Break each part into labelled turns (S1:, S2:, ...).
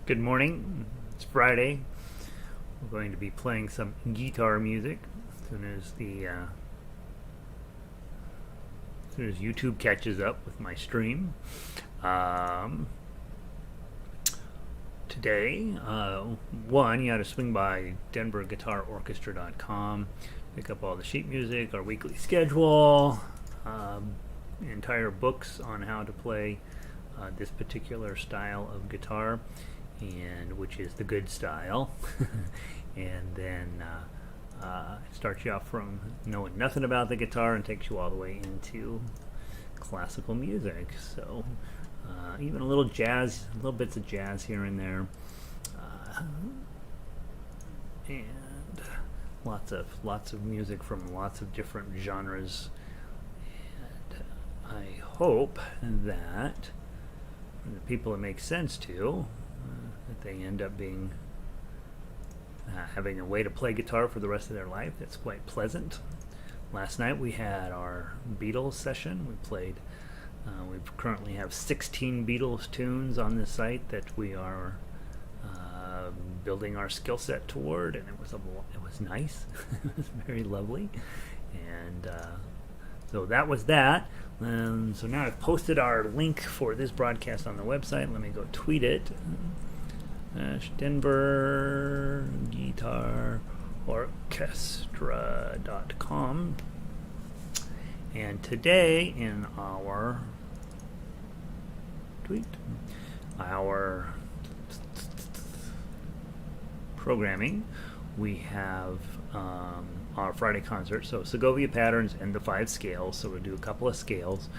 S1: Good morning. It's Friday. We're going to be playing some guitar music as soon as YouTube catches up with my stream. Today, you got to swing by denverguitarorchestra.com, pick up all the sheet music, our weekly schedule, entire books on how to play this particular style of guitar, and which is the good style. And then it starts you off from knowing nothing about the guitar and takes you all the way into classical music. So even a little jazz, little bits of jazz here and there, and lots of music from lots of different genres. And I hope that the people it makes sense to, that they end up being having a way to play guitar for the rest of their life that's quite pleasant. Last night we had our Beatles session. We played. We currently have 16 Beatles tunes on the site that we are building our skill set toward, and it was nice. It was very lovely, and so that was that. So now I've posted our link for this broadcast on the website. Let me go tweet it. denverguitarorchestra.com. And today in our programming, we have our Friday concert. So Segovia patterns and the 5 scales. So we'll do a couple of scales.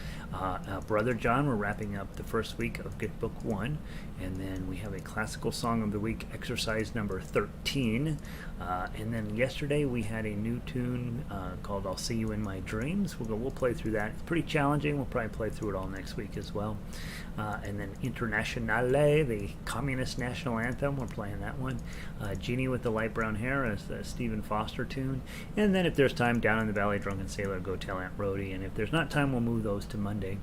S1: Brother John, we're wrapping up the first week of Good Book 1. And then we have a classical song of the week, exercise number 13. And then yesterday we had a new tune called I'll See You in My Dreams. We'll play through that. It's pretty challenging. We'll probably play through it all next week as well. And then Internationalé, the Communist National Anthem. We're playing that one. Jeanie with the Light Brown Hair is the Stephen Foster tune. And then if there's time, Down in the Valley, Drunken Sailor, Go Tell Aunt Rhody. And if there's not time, we'll move those to Monday.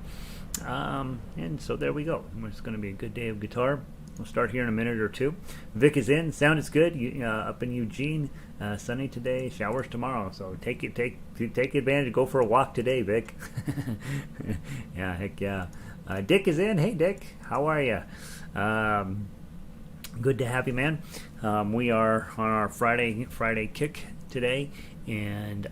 S1: And so there we go. It's going to be a good day of guitar. We'll start here in a minute or two. Vic is in. Sound is good. Up in Eugene, sunny today. Showers tomorrow. So take advantage. Go for a walk today, Vic. Yeah, heck yeah. Dick is in. Hey, Dick. How are you? Good to have you, man. We are on our Friday kick today, and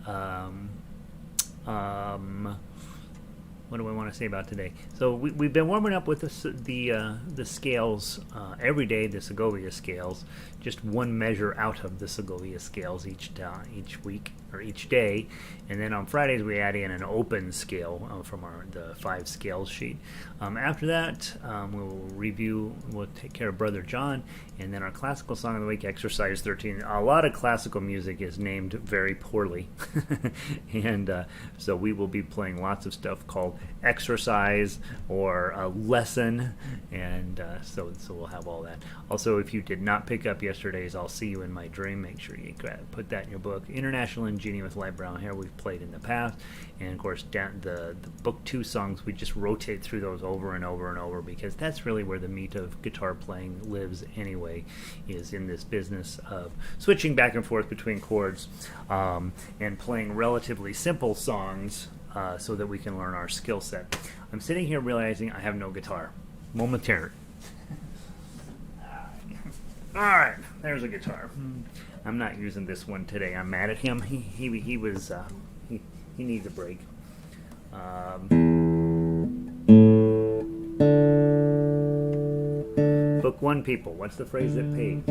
S1: what do I want to say about today? So we've been warming up with the scales every day, the Segovia scales, just one measure out of the Segovia scales each week or each day, and then on Fridays we add in an open scale from the 5 scales sheet. After that, we'll take care of Brother John, and then our classical song of the week, exercise 13. A lot of classical music is named very poorly, and so we will be playing lots of stuff called exercise or a lesson, and so we'll have all that. Also, if you did not pick up yesterday's I'll See You in My Dream, make sure you put that in your book. Internationalé and Jeanie with Light Brown Hair we've played in the past, and of course the book 2 songs, we just rotate through those over and over and over, because that's really where the meat of guitar playing lives anyway, is in this business of switching back and forth between chords and playing relatively simple songs so that we can learn our skill set. I'm sitting here realizing I have no guitar. Momentary. Alright, there's a guitar. I'm not using this one today. I'm mad at him. He needs a break. Book 1, people. What's the phrase that paid?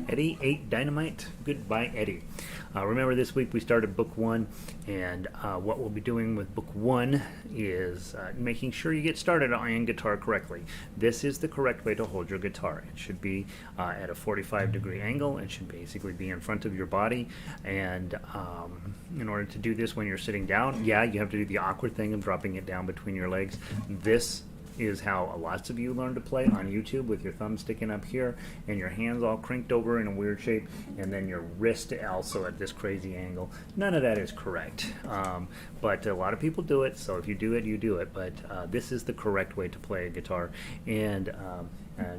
S1: Eddie ate dynamite. Goodbye, Eddie. Remember, this week we started Book 1, and what we'll be doing with Book 1 is making sure you get started on guitar correctly. This is the correct way to hold your guitar. It should be at a 45-degree angle. It should basically be in front of your body, and in order to do this when you're sitting down, yeah, you have to do the awkward thing of dropping it down between your legs. This is how lots of you learn to play on YouTube, with your thumb sticking up here and your hands all crinked over in a weird shape, and then your wrist also at this crazy angle. None of that is correct, but a lot of people do it, so if you do it, you do it. But this is the correct way to play a guitar, and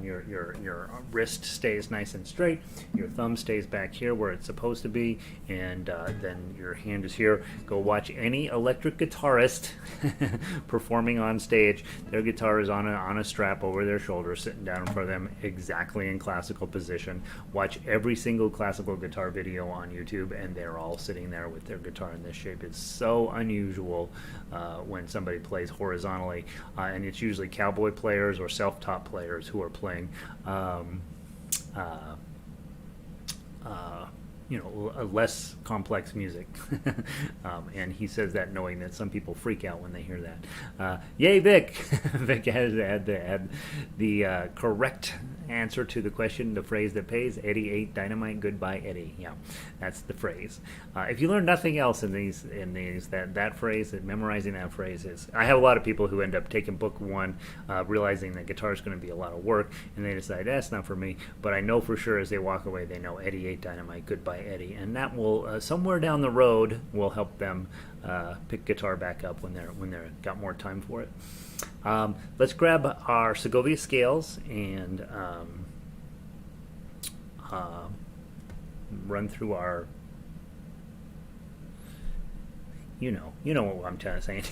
S1: your wrist stays nice and straight, your thumb stays back here where it's supposed to be, and then your hand is here. Go watch any electric guitarist performing on stage. Their guitar is on a strap over their shoulder, sitting down in front of them, exactly in classical position. Watch every single classical guitar video on YouTube, and they're all sitting there with their guitar in this shape. It's so unusual when somebody plays horizontally, and it's usually cowboy players or self-taught players who are playing less complex music. And he says that knowing that some people freak out when they hear that. Yay, Vic! Vic has had the correct answer to the question, the phrase that pays. Eddie ate dynamite, goodbye Eddie. Yeah, that's the phrase. If you learn nothing else in these, that phrase, that memorizing that phrase is. I have a lot of people who end up taking book one, realizing that guitar is going to be a lot of work, and they decide that's not for me. But I know for sure as they walk away, they know Eddie ate dynamite, goodbye Eddie, and that will somewhere down the road will help them pick guitar back up when they're got more time for it. Let's grab our Segovia scales and run through our. You know what I'm trying to say.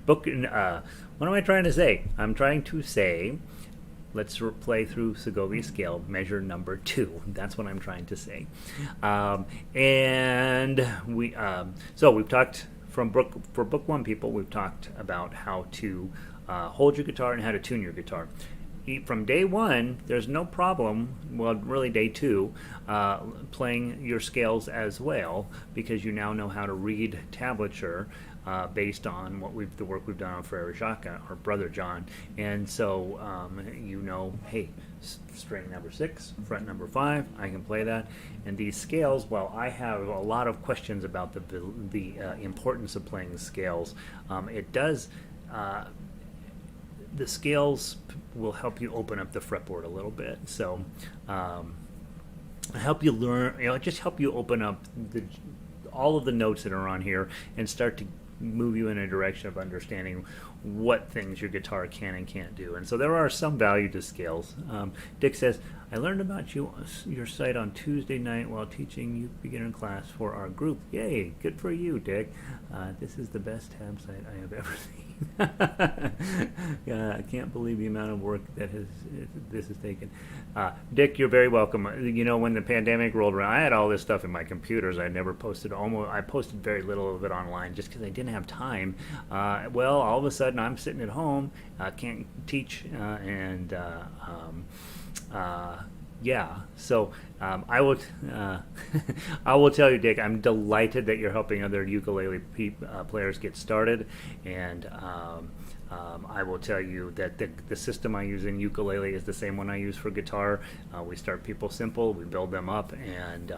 S1: Book. What am I trying to say? I'm trying to say, let's play through Segovia scale, measure number 2. That's what I'm trying to say. And we've talked for book 1 people. We've talked about how to hold your guitar and how to tune your guitar. From day 1, there's no problem, well, really day 2, playing your scales as well, because you now know how to read tablature based on the work we've done on Frere Jacques, or Brother John. And so hey, string number 6, fret number 5, I can play that. And these scales, well, I have a lot of questions about the importance of playing the scales. It does. The scales will help you open up the fretboard a little bit. So help you learn, just help you open up all of the notes that are on here and start to move you in a direction of understanding what things your guitar can and can't do. And so there are some value to scales. Dick says, I learned about your site on Tuesday night while teaching beginner class for our group. Yay, good for you, Dick. This is the best tab site I have ever seen. I can't believe the amount of work that this has taken. Dick, you're very welcome. When the pandemic rolled around, I had all this stuff in my computers. I never posted I posted very little of it online just because I didn't have time. Well, all of a sudden I'm sitting at home, can't teach, and so I will I will tell you, Dick, I'm delighted that you're helping other ukulele players get started, and I will tell you that the system I use in ukulele is the same one I use for guitar. We start people simple, we build them up, and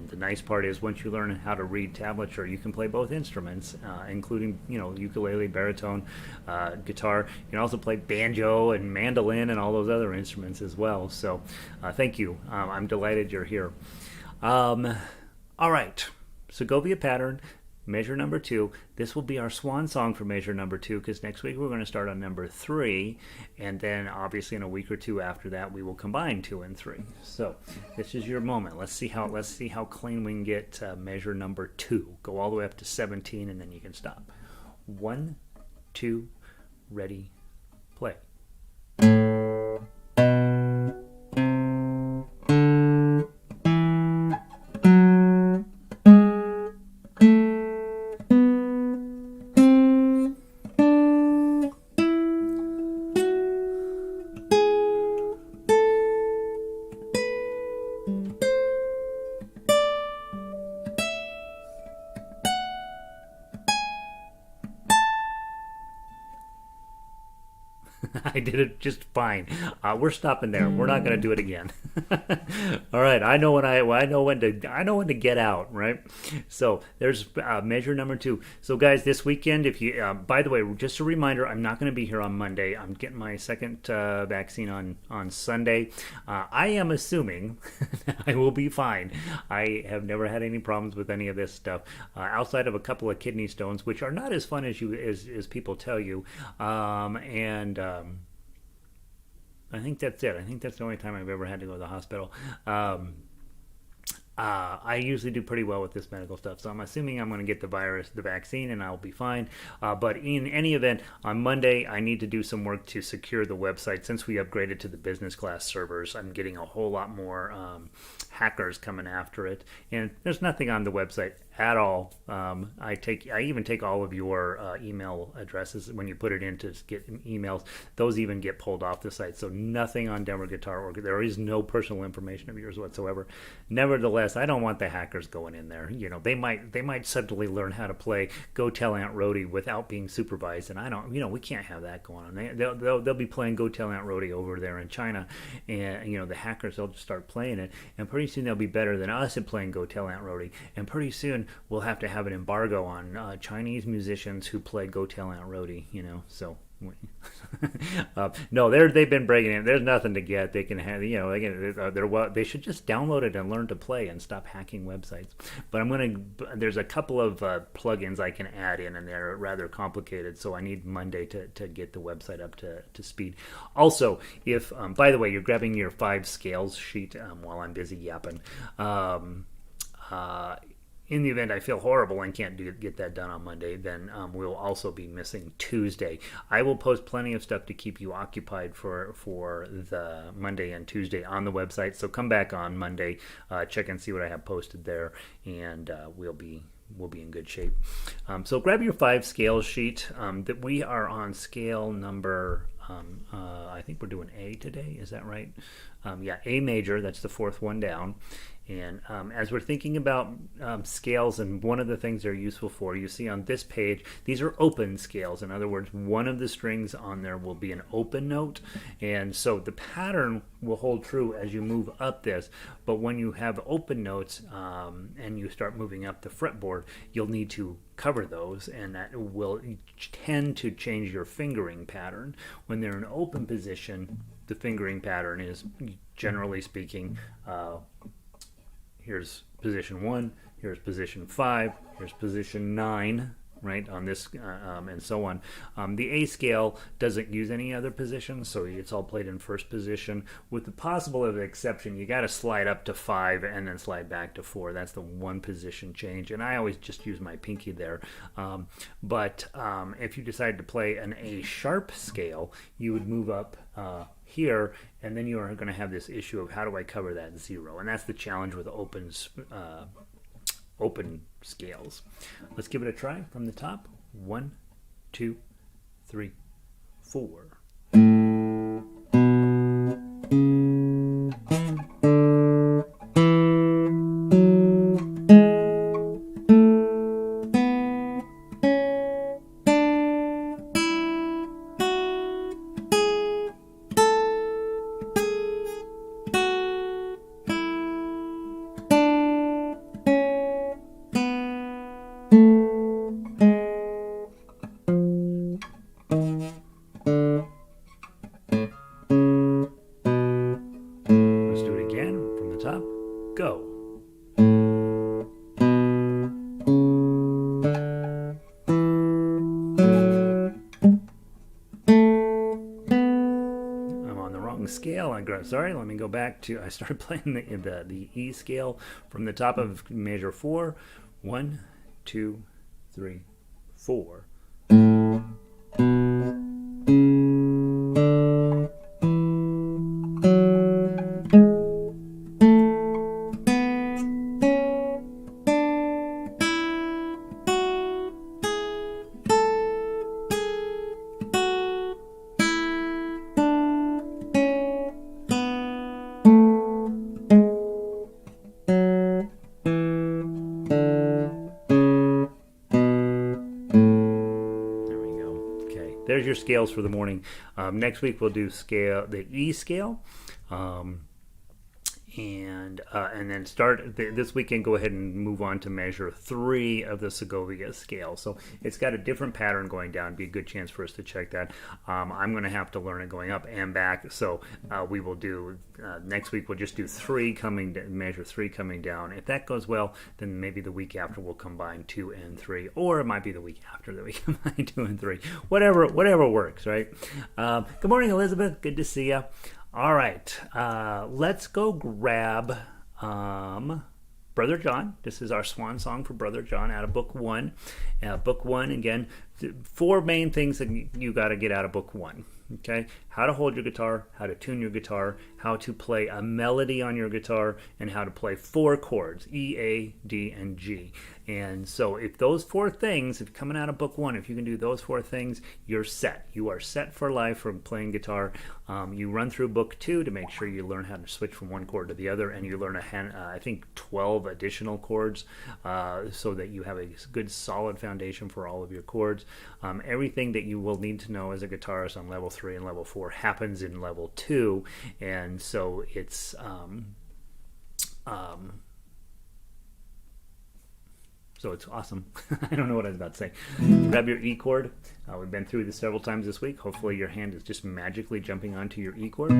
S1: the nice part is once you learn how to read tablature, you can play both instruments, including ukulele, baritone, guitar. You can also play banjo and mandolin and all those other instruments as well. So thank you. I'm delighted you're here. All right, Segovia pattern. Measure number 2. This will be our swan song for measure number 2, because next week we're going to start on number 3, and then obviously in a week or two after that we will combine 2 and 3. So this is your moment. Let's see how clean we can get measure number 2. Go all the way up to 17, and then you can stop. 1, 2, ready, play. I did it just fine. We're stopping there. We're not going to do it again. All right. I know when to get out. Right. So there's measure number 2. So guys, this weekend, if you, by the way, just a reminder, I'm not going to be here on Monday. I'm getting my second vaccine on Sunday. I am assuming I will be fine. I have never had any problems with any of this stuff outside of a couple of kidney stones, which are not as fun as as people tell you. I think that's it. I think that's the only time I've ever had to go to the hospital. I usually do pretty well with this medical stuff, so I'm assuming I'm going to get the vaccine, and I'll be fine. But in any event, on Monday, I need to do some work to secure the website. Since we upgraded to the business class servers, I'm getting a whole lot more hackers coming after it, and there's nothing on the website at all. I even take all of your email addresses when you put it in to get emails. Those even get pulled off the site. So nothing on Denver Guitar Org. There is no personal information of yours whatsoever. Nevertheless, I don't want the hackers going in there. You know, they might suddenly learn how to play Go Tell Aunt Rhody without being supervised, and I don't. You know, we can't have that going on. They'll be playing Go Tell Aunt Rhody over there in China, and you know the hackers, they'll just start playing it, and pretty soon they'll be better than us at playing Go Tell Aunt Rhody, and pretty soon we'll have to have an embargo on Chinese musicians who play Go Tell Aunt Rhody, you know, so no, they've been breaking in. There's nothing to get. They can have, you know, they should just download it and learn to play and stop hacking websites. But there's a couple of plugins I can add in, and they're rather complicated, so I need Monday to get the website up to speed. Also, if by the way, you're grabbing your 5 scales sheet while I'm busy yapping. In the event I feel horrible and can't get that done on Monday, then we'll also be missing Tuesday. I will post plenty of stuff to keep you occupied for the Monday and Tuesday on the website. So come back on Monday, check and see what I have posted there, and we'll be in good shape. So grab your 5 scale sheet. That we are on scale number. I think we're doing A today. Is that right? Yeah, A major. That's the 4th one down. And as we're thinking about scales, and one of the things they're useful for, you see on this page, these are open scales. In other words, one of the strings on there will be an open note. And so the pattern will hold true as you move up this. But when you have open notes and you start moving up the fretboard, you'll need to cover those, and that will tend to change your fingering pattern. When they're in open position, the fingering pattern is, generally speaking, here's position 1, here's position 5, here's position 9, right, on this, and so on. The A scale doesn't use any other positions, so it's all played in first position. With the possible exception, you got to slide up to 5 and then slide back to 4. That's the one position change, and I always just use my pinky there. But if you decide to play an A sharp scale, you would move up here, and then you are going to have this issue of how do I cover that 0, and that's the challenge with open scales. Let's give it a try from the top. 1, 2, 3, 4. Go. I'm on the wrong scale. Sorry, let me go back to, I started playing the E scale from the top of measure 4. 1, 2, 3, 4. there's your scales for the morning. Next week we'll do the E scale. And then start this weekend, go ahead and move on to measure 3 of the Segovia scale. So it's got a different pattern going down. Be a good chance for us to check that. I'm going to have to learn it going up and back. So we will do next week. We'll just do measure 3 coming down. If that goes well, then maybe the week after we'll combine 2 and 3, or it might be the week after that we combine 2 and 3. Whatever works, right? Good morning, Elizabeth. Good to see you. All right, let's go grab Brother John. This is our swan song for Brother John out of Book 1. Book 1, again, 4 main things that you got to get out of Book 1. Okay, how to hold your guitar, how to tune your guitar, how to play a melody on your guitar, and how to play 4 chords, E, A, D, and G. And so if those 4 things, if coming out of Book 1, if you can do those 4 things, you're set. You are set for life for playing guitar. You run through Book 2 to make sure you learn how to switch from one chord to the other, and you learn, I think, 12 additional chords so that you have a good solid foundation for all of your chords. Everything that you will need to know as a guitarist on level 3 and level 4 happens in level 2, and so it's so it's awesome. I don't know what I was about to say. Grab your E chord. We've been through this several times this week. Hopefully your hand is just magically jumping onto your E chord.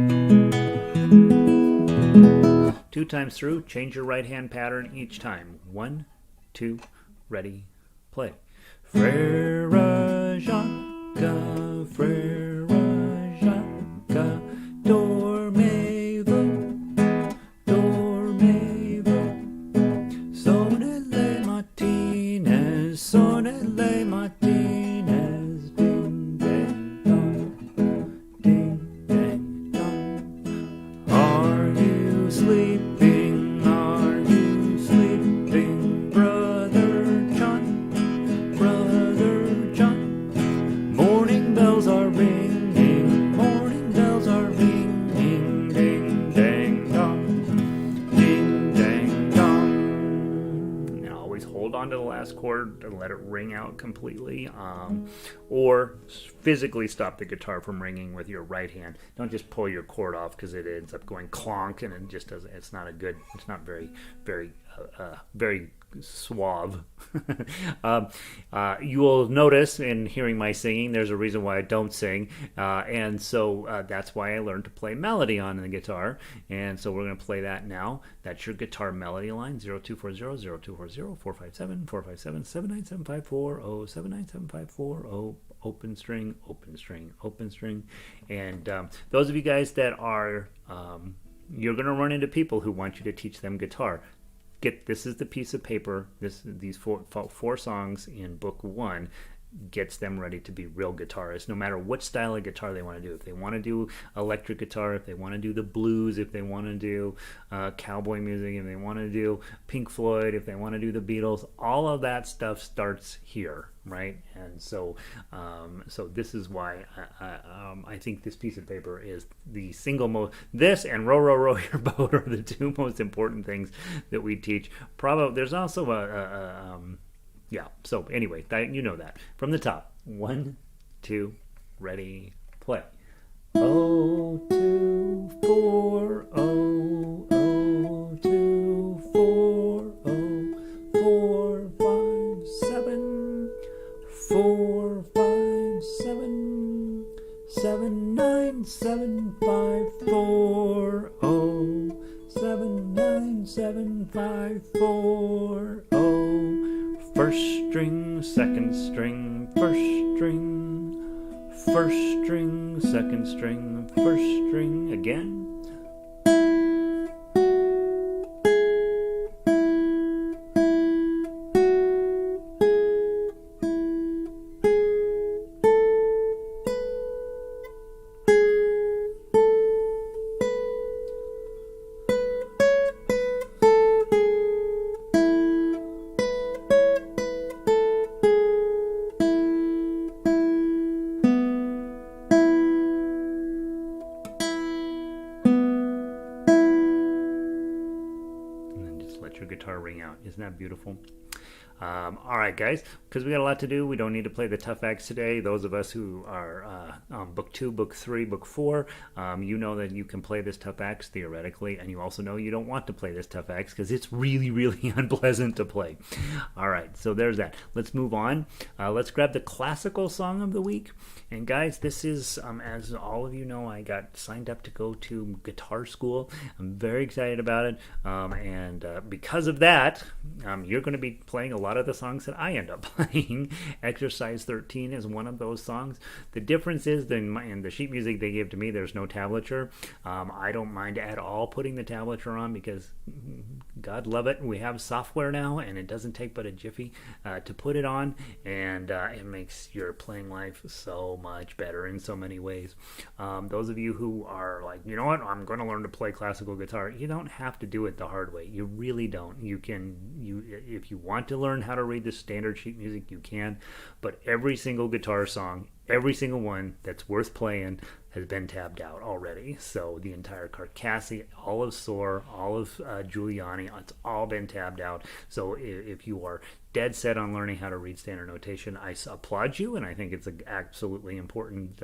S1: 2 times through, change your right hand pattern each time. 1, 2, ready, play. Frère Jacques, Frère Jacques, dormez-vous, dormez-vous. Sonnez les matines, sonnez les matines, ding, ding, dong, ding, ding, dong. Are you sleeping? Are you sleeping, Brother John? Brother John. Morning bells are ringing, morning bells are ringing, ding, ding, dong, ding, ding, dong. And always hold on to the last chord and let it ring out completely, or physically stop the guitar from ringing with your right hand. Don't just pull your chord off because it ends up going clonk and it just doesn't. It's not very, very, very suave. You will notice in hearing my singing, there's a reason why I don't sing, and so that's why I learned to play melody on the guitar, and so we're going to play that now. That's your guitar melody line, 0240-0240-457-457-79754-0, 79754-0, open string, open string, open string. And those of you guys that are, you're going to run into people who want you to teach them guitar. This is the piece of paper. These four songs in Book 1 gets them ready to be real guitarists, no matter what style of guitar they want to do. If they want to do electric guitar, if they want to do the blues, if they want to do cowboy music, if they want to do Pink Floyd, if they want to do the Beatles, all of that stuff starts here, right? And so so this is why I think this piece of paper is the single most, this and row, row, row your boat are the 2 most important things that we teach. Probably there's also yeah, so anyway, you know that. From the top, 1, 2, ready, play. 0, 2, 4, 0, 0, 2, 4, 0, 4, 5, 7, 4, 5, 7, 7, 9, 7, 5, 4, 0, 7, 9, 7, 5, 4, 0. First string, second string, first string, first string, second string, first string, again. Let your guitar ring out. Isn't that beautiful? All right, guys, because we got a lot to do, we don't need to play the tough acts today. Those of us who are book 2, book 3, book 4, you know that you can play this tough acts theoretically, and you also know you don't want to play this tough acts because it's really, really unpleasant to play. All right, so there's that. Let's move on. Let's grab the classical song of the week. And guys, this is, as all of you know, I got signed up to go to guitar school. I'm very excited about it, and because of that, you're going to be playing a lot of the songs that I end up playing. Exercise 13 is one of those songs. The difference is that in the sheet music they give to me, there's no tablature. I don't mind at all putting the tablature on because, God love it, we have software now, and it doesn't take but a jiffy to put it on, and it makes your playing life so much better in so many ways. Those of you who are like, you know what, I'm going to learn to play classical guitar, you don't have to do it the hard way. You really don't. You can, if you want to learn how to read the standard sheet music, you can, but every single guitar song, every single one that's worth playing has been tabbed out already. So the entire Carcassi, all of Soar, all of Giuliani, it's all been tabbed out. So if you are dead set on learning how to read standard notation, I applaud you, and I think it's an absolutely important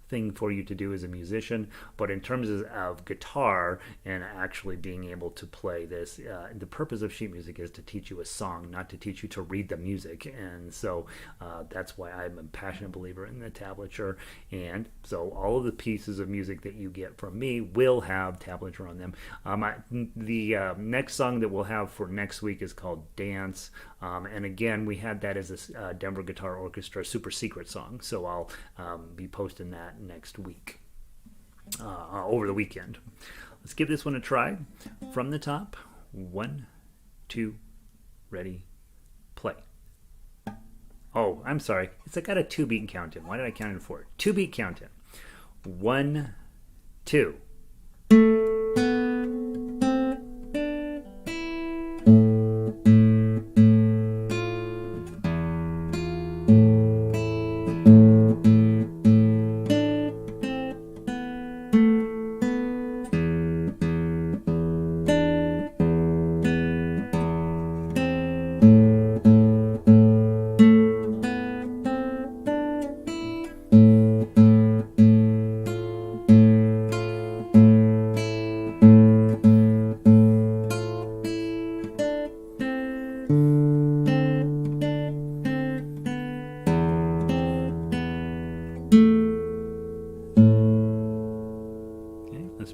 S1: thing for you to do as a musician. But in terms of guitar and actually being able to play this, the purpose of sheet music is to teach you a song, not to teach you to read the music. And so that's why I'm a passionate believer in the tablature. And so all of the pieces of music that you get from me will have tablature on them. The next song that we'll have for next week is called Dance. And again, we had that as a Denver Guitar Orchestra super secret song. So I'll be posting that next week, over the weekend. Let's give this one a try. From the top, 1, 2, ready, play. Oh, I'm sorry. I got a 2-beat count in. Why did I count in 4? 2-beat count in. 1, 2.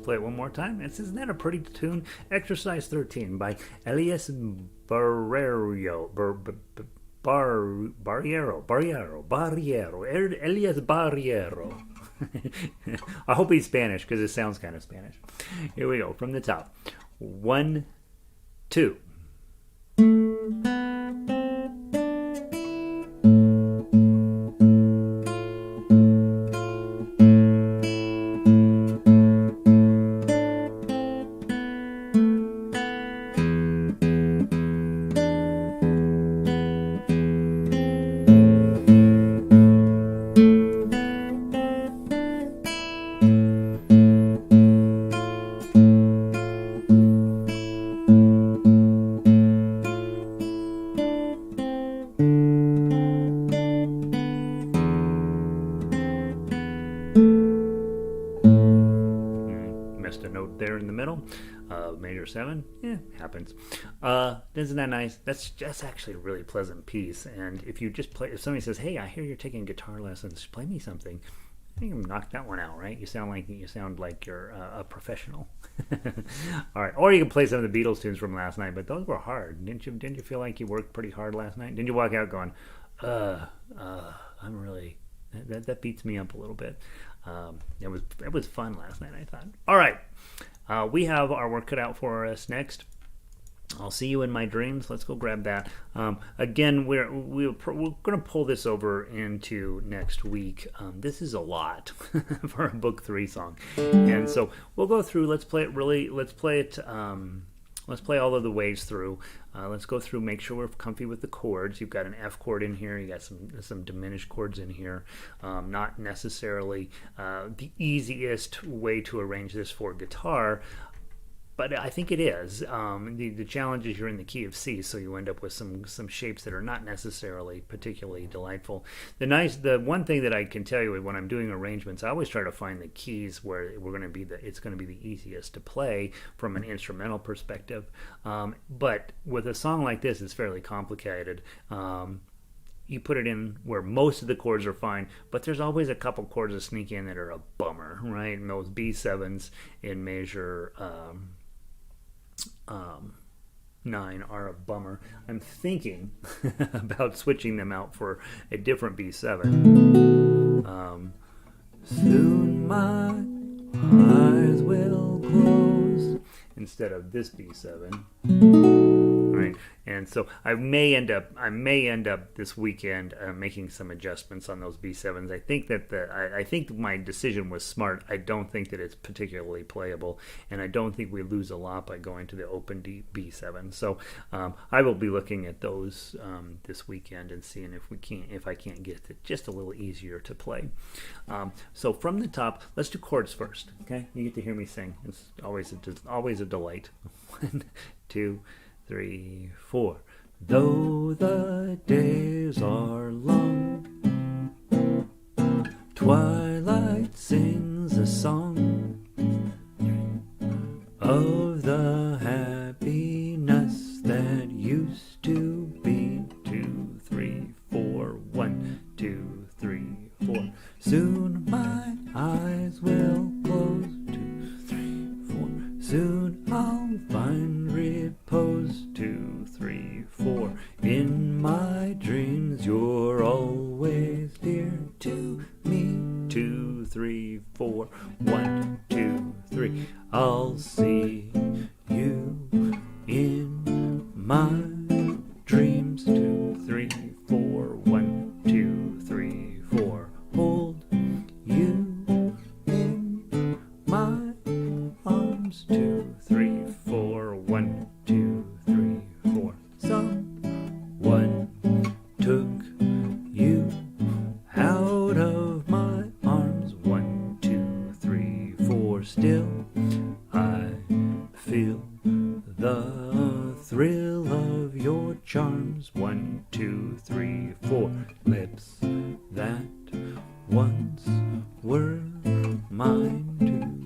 S1: Play it one more time. Isn't that a pretty tune? Exercise 13 by Elias Barriero. Elias Barriero. I hope he's Spanish because it sounds kind of Spanish. Here we go. From the top. 1, 2. There in the middle, major 7, happens. Isn't that nice? That's actually a really pleasant piece. And if you just play, if somebody says, "Hey, I hear you're taking guitar lessons, play me something," I think I'm knock that one out, right? You sound like you're a professional. All right, or you can play some of the Beatles tunes from last night, but those were hard. Didn't you feel like you worked pretty hard last night? Didn't you walk out going, I'm really that beats me up a little bit. It was fun last night, I thought. All right. We have our work cut out for us next. I'll see you in my dreams. Let's go grab that. Again, we're going to pull this over into next week. This is a lot for a book 3 song, and so we'll go through. Let's play it. Let's play all of the ways through. Let's go through, make sure we're comfy with the chords. You've got an F chord in here. You got some diminished chords in here. Not necessarily the easiest way to arrange this for guitar. but I think it is. The challenge is you're in the key of C, so you end up with some shapes that are not necessarily particularly delightful. The one thing that I can tell you when I'm doing arrangements, I always try to find the keys where it's going to be the easiest to play from an instrumental perspective. But with a song like this, it's fairly complicated. You put it in where most of the chords are fine, but there's always a couple chords that sneak in that are a bummer, right? And those B7s in measure 9 are a bummer. I'm thinking about switching them out for a different B7. Soon my eyes will close instead of this B7. Right. And so I may end up this weekend making some adjustments on those B7s. I think that I think my decision was smart. I don't think that it's particularly playable, and I don't think we lose a lot by going to the open B7. So I will be looking at those this weekend and seeing if I can't get it just a little easier to play. So from the top, let's do chords first. Okay, you get to hear me sing. It's always a delight. 1, 2, 3, 4. Though the days are long, twilight sings a song of the happiness that used to be. 2, 3, 4. 1, 2, 3, 4. Soon my eyes will close. 2, 3, 4. Soon I'll find repose. 2, 3, 4. In my dreams you're always dear to me. 2, 3, 4. 1, 2, 3. I'll see you in my dreams. 2, 3, 4. 1, 2, 3, 4. Hold you in my arms. 2, 3, 4. 1, 2, 3, 4. Someone took you out of my arms. 1, 2, 3, 4. Still I feel the thrill of your charms. 1, 2, 3, 4. Lips that once were mine.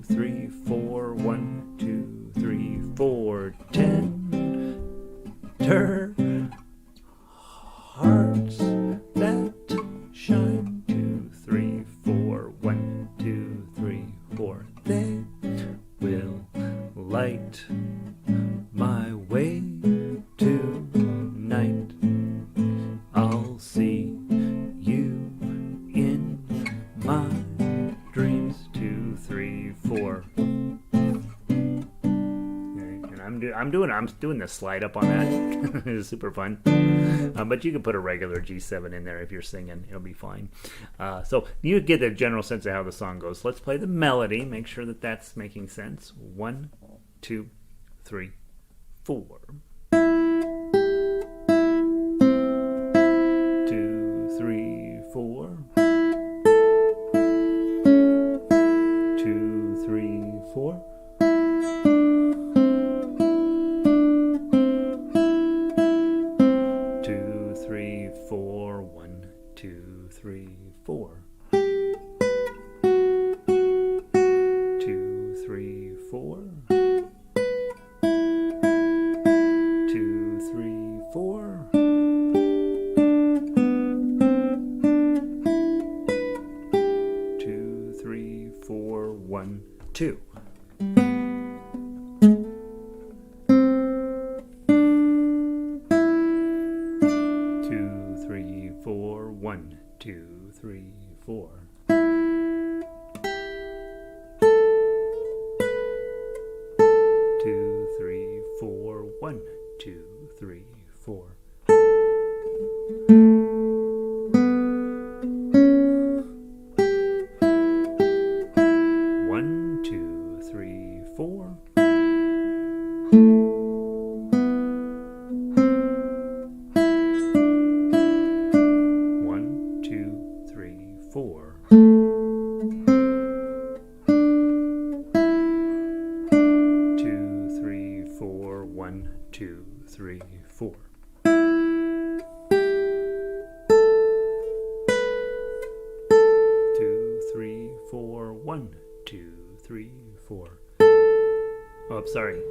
S1: 2, 3, 4. 1, 2, 3, 4. Tender hearts that shine. 2, 3, 4. 1, 2, 3, 4. They will light my way tonight. I'll see you in my dreams. 2, 3, 4. I'm doing the slide up on that. It's super fun. But you can put a regular G7 in there if you're singing. It'll be fine. So you get the general sense of how the song goes. Let's play the melody. Make sure that that's making sense. 1, 2, 3, 4. 2, 3, 4. 2, 3, 4. 2, 3, 4. 1, 2, 3, 4. 2, 3, 4. 2, 3, 4. 2, 3, 4. 1, 2. 2, 3, 4. 1, 2, 3, 4. 2, 3, 4. 1, 2, 3, 4. 1, 2, 3, 4. 1, 2, 3, 4. 2, 3, 3, 4. 2, 3, 4. 1, 2, 3, 4. Oh, I'm sorry.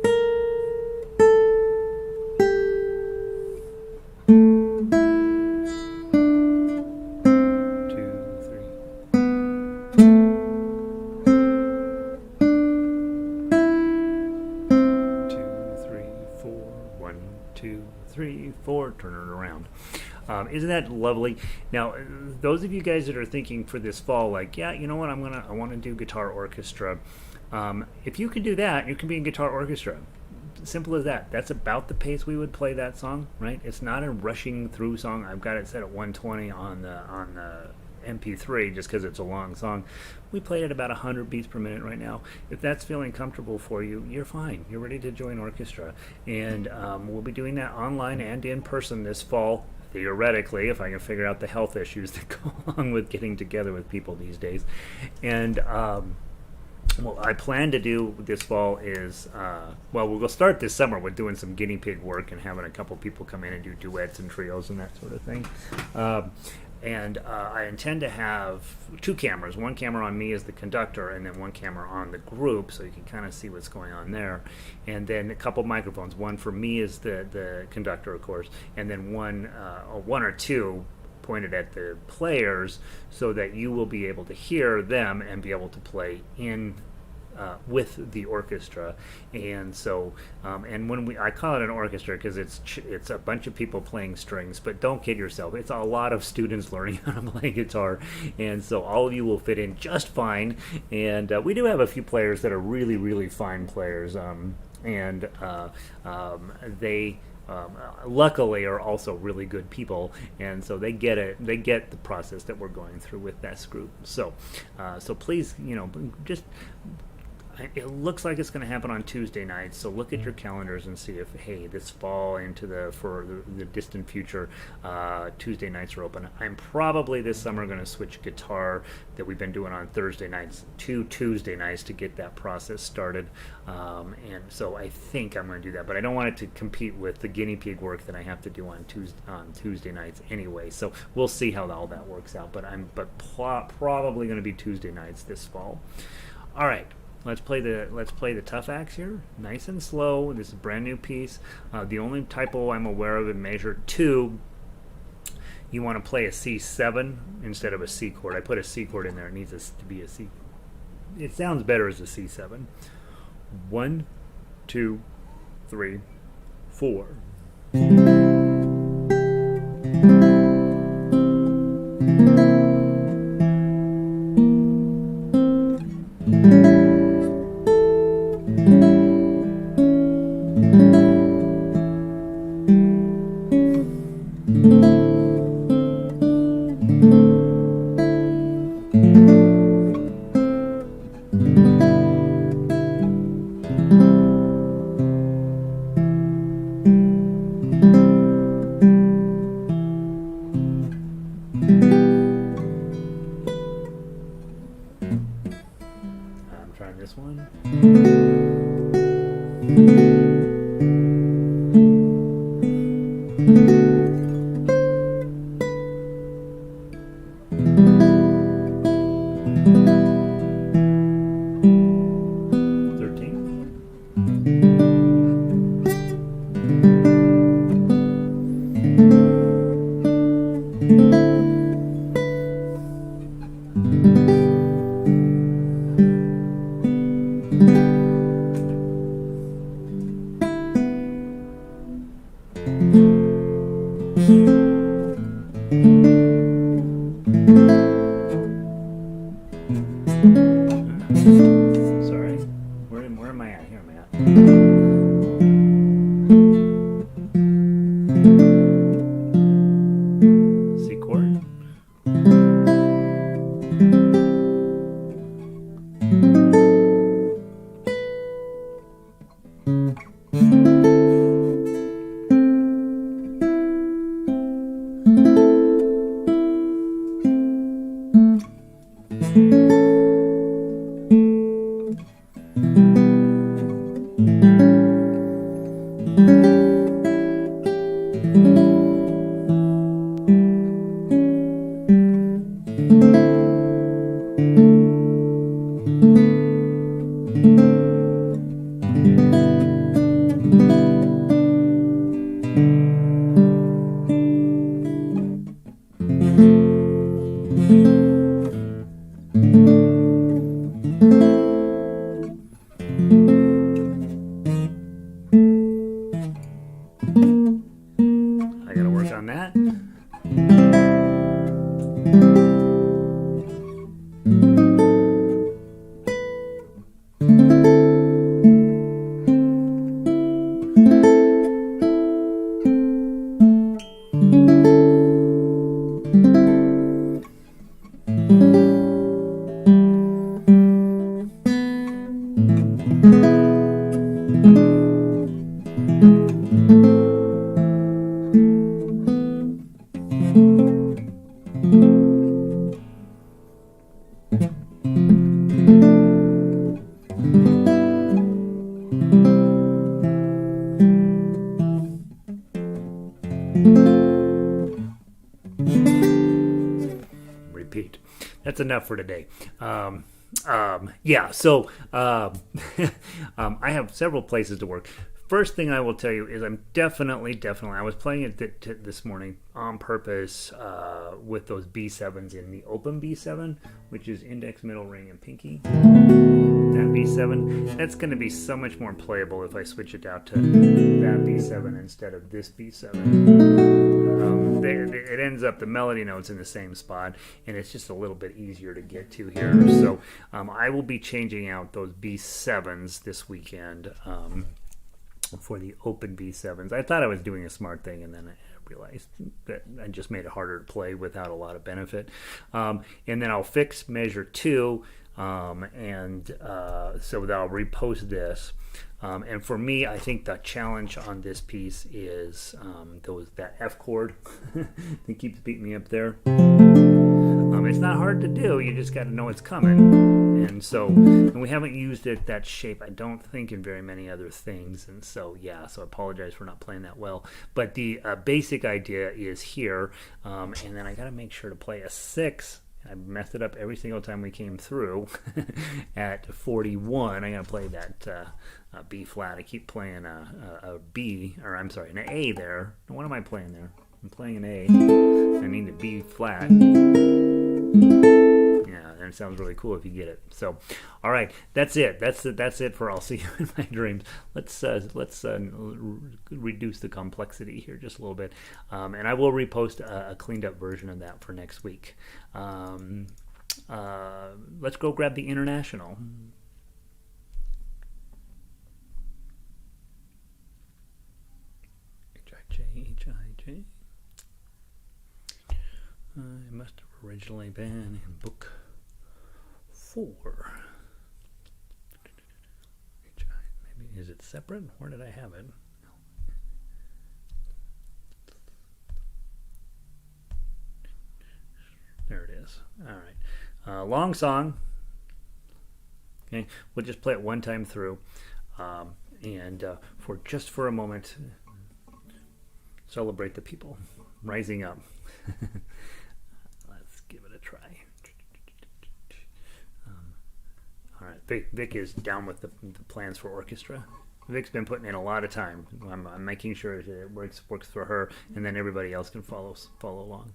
S1: Turn it around. Isn't that lovely? Now, those of you guys that are thinking for this fall, like, yeah, you know what, I want to do guitar orchestra. If you can do that, you can be in guitar orchestra. Simple as that. That's about the pace we would play that song, right? It's not a rushing through song. I've got it set at 120 on the MP3 just because it's a long song. We play at about 100 beats per minute right now. If that's feeling comfortable for you, you're fine. You're ready to join orchestra. And we'll be doing that online and in person this fall, theoretically, if I can figure out the health issues that go along with getting together with people these days. And what I plan to do this fall is, we'll start this summer with doing some guinea pig work and having a couple people come in and do duets and trios and that sort of thing. And I intend to have 2 cameras, one camera on me as the conductor and then one camera on the group, so you can kind of see what's going on there. And then a couple microphones, one for me as the conductor, of course, and then one or two pointed at the players so that you will be able to hear them and be able to play in with the orchestra. And so and when I call it an orchestra because it's a bunch of people playing strings, but don't kid yourself, it's a lot of students learning how to play guitar, and so all of you will fit in just fine. And we do have a few players that are really, really fine players, and they luckily are also really good people, and so they get it. They get the process that we're going through with this group. So please, just. It looks like it's going to happen on Tuesday nights, so look at your calendars and see if, hey, this fall into for the distant future, Tuesday nights are open. I'm probably this summer going to switch guitar that we've been doing on Thursday nights to Tuesday nights to get that process started, and so I think I'm going to do that, but I don't want it to compete with the guinea pig work that I have to do on Tuesday nights anyway, so we'll see how all that works out, but probably going to be Tuesday nights this fall. All right. Let's play the tough axe here, nice and slow. This is a brand new piece. The only typo I'm aware of in measure 2, you want to play a C7 instead of a C chord. I put a C chord in there. It needs to be a C. It sounds better as a C7. 1, 2, 3, 4. This one. 1, I gotta work on that. Repeat. That's enough for today. Yeah, so I have several places to work. First thing I will tell you is I'm definitely, I was playing it this morning on purpose with those B7s in the open B7, which is index, middle, ring, and pinky. That B7, that's going to be so much more playable if I switch it out to that B7 instead of this B7. It ends up the melody notes in the same spot, and it's just a little bit easier to get to here. So I will be changing out those B7s this weekend for the open B7s. I thought I was doing a smart thing, and then I realized that I just made it harder to play without a lot of benefit. And then I'll fix measure 2, and so that I'll repost this. And for me, I think the challenge on this piece is that F chord that keeps beating me up there. It's not hard to do. You just got to know it's coming. And we haven't used that shape, I don't think, in very many other things. And so, yeah, so I apologize for not playing that well. But the basic idea is here. And then I got to make sure to play a 6. I messed it up every single time we came through at 41. I'm going to play that B flat. I keep playing a B, or I'm sorry, an A there. What am I playing there? I'm playing an A. I need a B flat. Yeah, and it sounds really cool if you get it. So, all right, that's it. That's it for I'll See You in My Dreams. Let's reduce the complexity here just a little bit, and I will repost a cleaned up version of that for next week. Let's go grab the International. H-I-J. It must have originally been in book 4. Maybe is it separate? Where did I have it? There it is. All right. Long song. Okay, we'll just play it one time through, and for a moment, celebrate the people rising up. Let's give it a try. All right, Vic is down with the plans for orchestra. Vic's been putting in a lot of time. I'm making sure that it works for her, and then everybody else can follow along.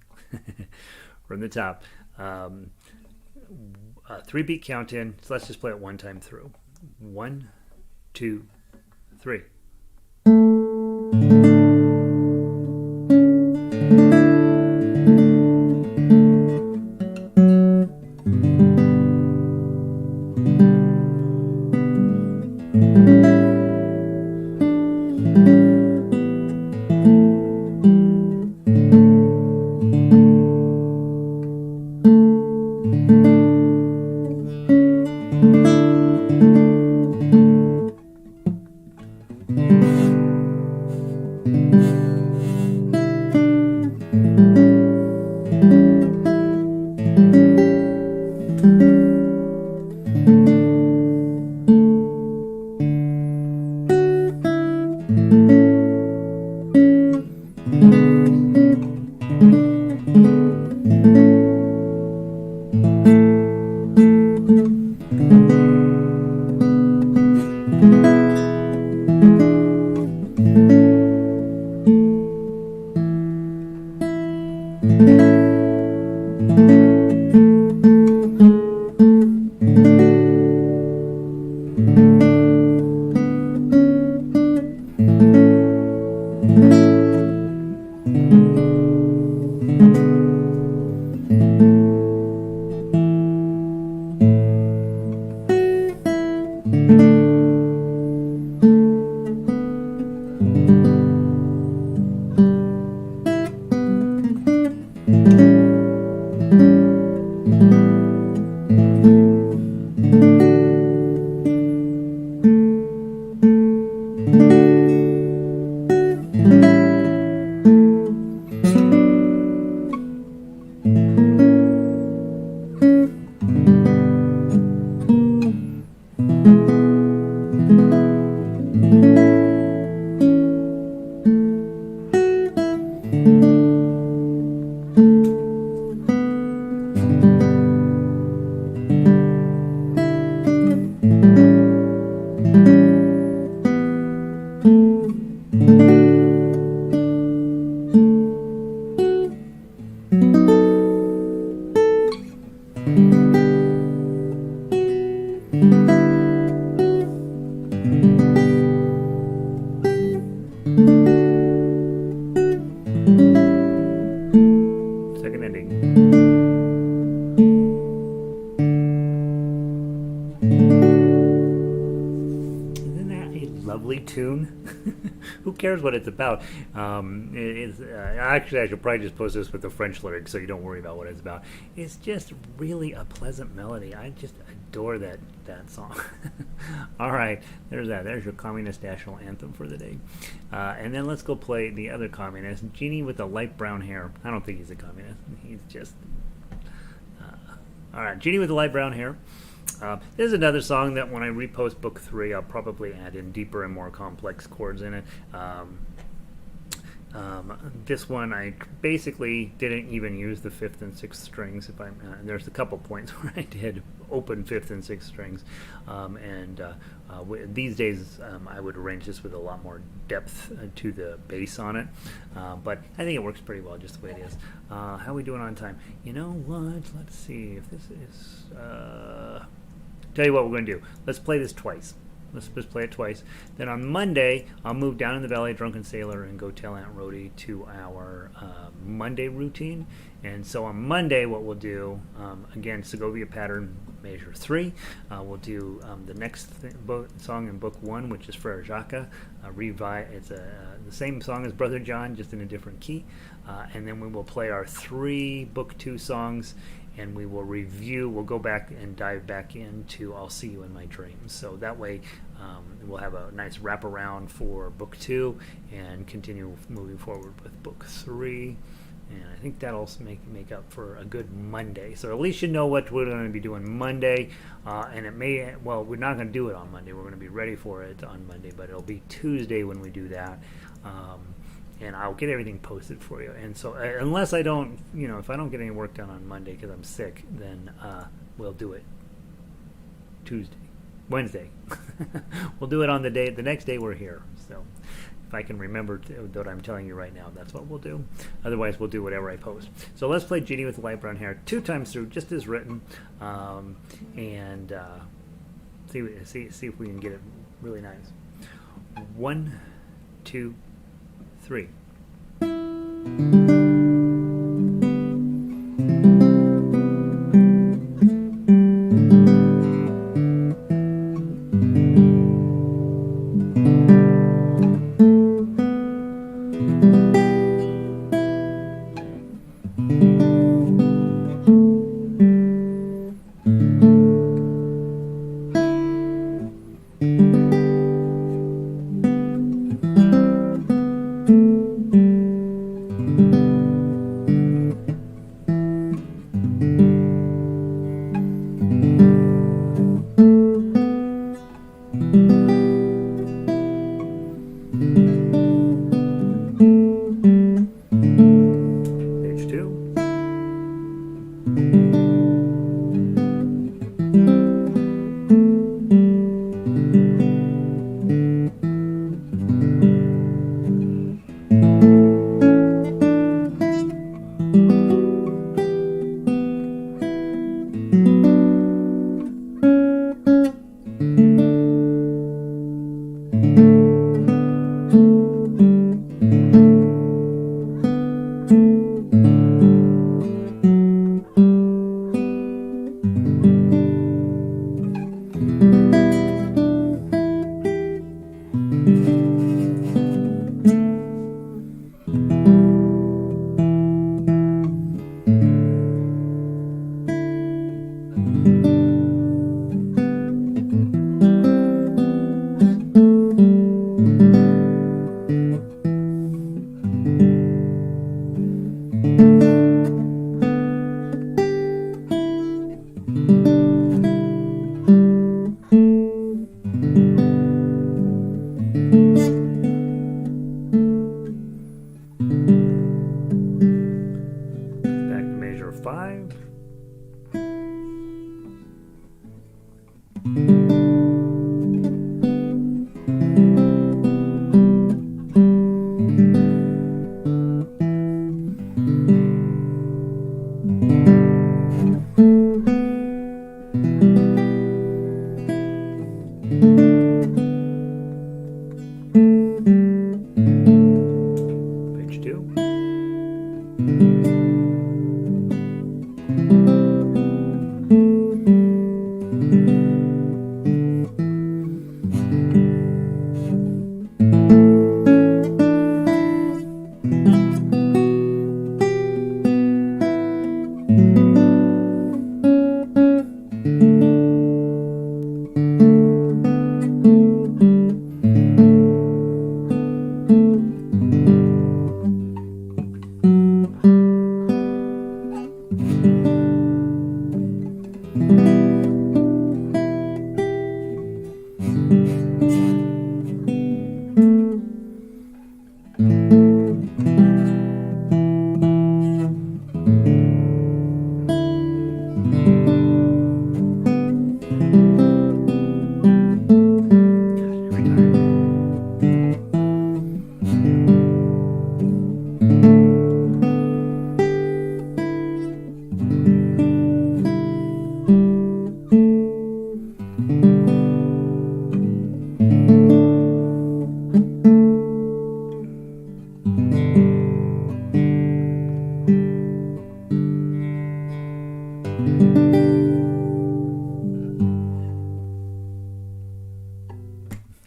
S1: From the top, 3-beat count in. So let's just play it one time through. 1, 2, 3. lovely tune. Who cares what it's about? Actually, I should probably just post this with the French lyrics so you don't worry about what it's about. It's just really a pleasant melody. I just adore that song. All right, there's that. There's your communist national anthem for the day. And then let's go play the other communist, Jeanie with the light brown hair. I don't think he's a communist. He's just... all right, Jeanie with the light brown hair. There's another song that when I repost book 3, I'll probably add in deeper and more complex chords in it. This one I basically didn't even use the 5th and 6th strings. There's a couple points where I did open 5th and 6th strings, these days I would arrange this with a lot more depth to the bass on it, but I think it works pretty well just the way it is. How are we doing on time? You know what? Let's see if this is. Tell you what we're going to do. Let's play this twice. Let's just play it twice. Then on Monday, I'll move down in the Valley of Drunken Sailor and go tell Aunt Rhody to our Monday routine. And so on Monday, what we'll do, again, Segovia pattern measure 3. We'll do the next song in book 1, which is Frere Jacques. It's the same song as Brother John, just in a different key. And then we will play our 3 book 2 songs, and we will review. We'll go back and dive back into I'll See You in My Dreams. So that way we'll have a nice wraparound for book 2 and continue moving forward with book 3. And I think that'll make up for a good Monday. So at least you know what we're going to be doing Monday. And it may, well, we're not going to do it on Monday. We're going to be ready for it on Monday, but it'll be Tuesday when we do that. And I'll get everything posted for you. And so unless I don't, if I don't get any work done on Monday because I'm sick, then we'll do it Wednesday. We'll do it on the next day we're here. So if I can remember what I'm telling you right now, that's what we'll do. Otherwise, we'll do whatever I post. So let's play Jeanie with the light brown hair 2 times through, just as written, and see if we can get it really nice. 1, 2, 3.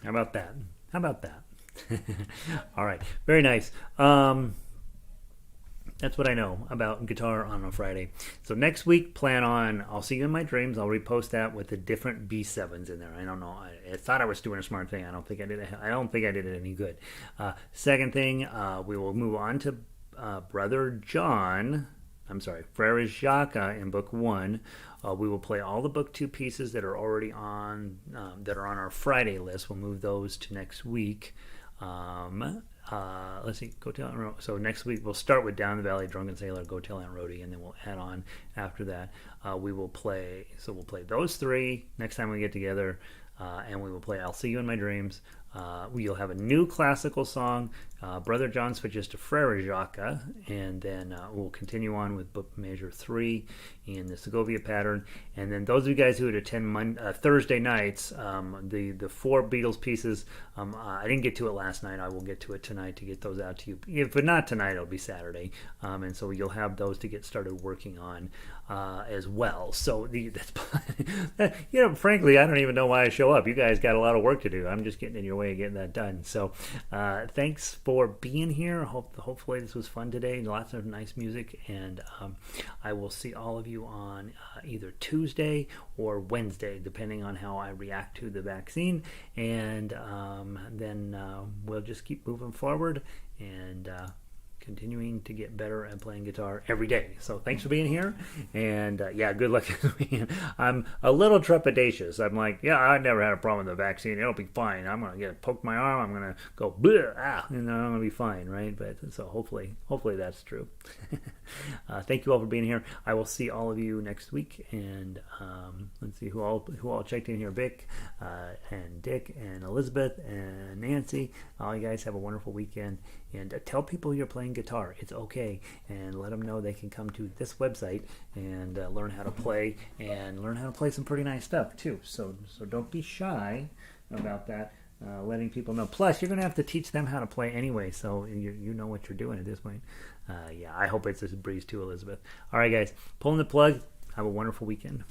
S1: How about that? How about that? All right. Very nice. That's what I know about guitar on a Friday. So next week, plan on I'll See You in My Dreams. I'll repost that with the different B7s in there. I don't know. I thought I was doing a smart thing. I don't think I did it any good. Second thing, we will move on to Brother John. I'm sorry, Frere Jacques in Book 1. We will play all the Book 2 pieces that are already on that are on our Friday list. We'll move those to next week. Let's see, Go Tell Aunt Rhody. So next week we'll start with Down the Valley, Drunken Sailor, Go Tell Aunt Rhody, and then we'll add on after that. We'll play those three next time we get together, and we will play I'll See You in My Dreams. You'll have a new classical song. Brother John switches to Frere Jacques, and then we'll continue on with Book Measure 3 in the Segovia pattern. And then those of you guys who would attend Thursday nights, the four Beatles pieces, I didn't get to it last night. I will get to it tonight to get those out to you. If not tonight, it'll be Saturday. And so you'll have those to get started working on as well. So, frankly, I don't even know why I show up. You guys got a lot of work to do. I'm just getting in your way of getting that done. So thanks for being here. Hopefully this was fun today. Lots of nice music, and I will see all of you on either Tuesday or Wednesday, depending on how I react to the vaccine, and then we'll just keep moving forward and continuing to get better at playing guitar every day. So thanks for being here, and good luck. I'm a little trepidatious. I'm like, I never had a problem with the vaccine. It'll be fine. I'm gonna get poked my arm. I'm gonna go and I'm gonna be fine, right? But so hopefully that's true. Thank you all for being here. I will see all of you next week, and let's see who all checked in here. Vic and Dick and Elizabeth and Nancy. All you guys have a wonderful weekend, and tell people you're playing guitar. It's okay, and let them know they can come to this website and learn how to play, and learn how to play some pretty nice stuff too. So don't be shy about that. Letting people know. Plus, you're going to have to teach them how to play anyway, so you know what you're doing at this point. I hope it's a breeze too, Elizabeth. All right, guys, pulling the plug. Have a wonderful weekend.